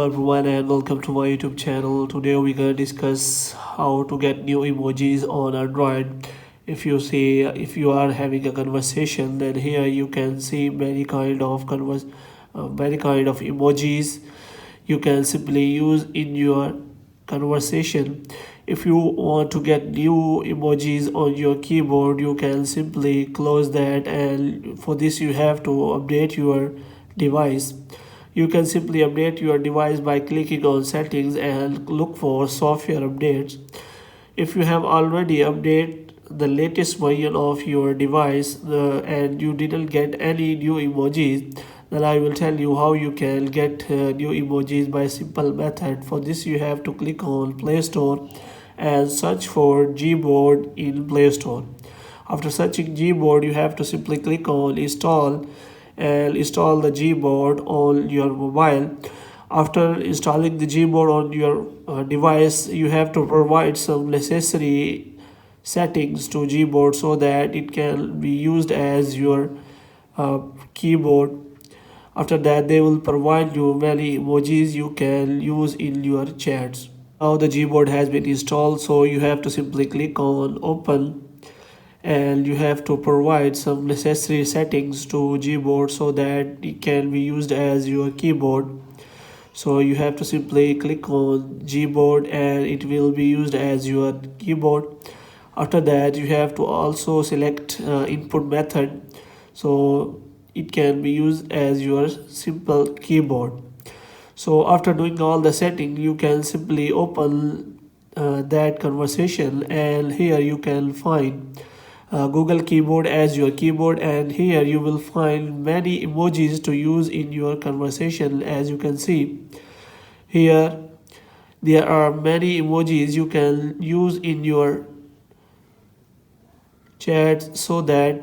Hello everyone and welcome to my YouTube channel. Today we're gonna discuss how to get new emojis on Android. If you are having a conversation, then here you can see many kind of emojis you can simply use in your conversation. If you want to get new emojis on your keyboard, you can simply close that, and for this you have to update your device. You can simply update your device by clicking on settings and look for software updates. If you have already updated the latest version of your device and you didn't get any new emojis, then I will tell you how you can get new emojis by simple method. For this you have to click on Play Store and search for Gboard in Play Store. After searching Gboard, you have to simply click on install and install the Gboard on your mobile. After installing the Gboard on your device, you have to provide some necessary settings to Gboard so that it can be used as your keyboard. After that, they will provide you many emojis you can use in your chats. Now the Gboard has been installed, so you have to simply click on open, and you have to provide some necessary settings to Gboard so that it can be used as your keyboard. So you have to simply click on Gboard and it will be used as your keyboard. After that, you have to also select input method so it can be used as your simple keyboard. So after doing all the setting, you can simply open that conversation, and here you can find Google Keyboard as your keyboard, and here you will find many emojis to use in your conversation. As you can see here, there are many emojis you can use in your chat so that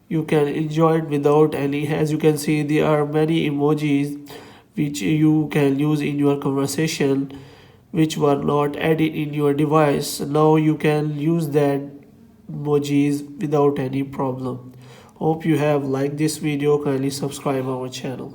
you can enjoy it without any. As you can see, there are many emojis which you can use in your conversation which were not added in your device. Now you can use that emojis without any problem. Hope you have liked this video. Kindly subscribe our channel.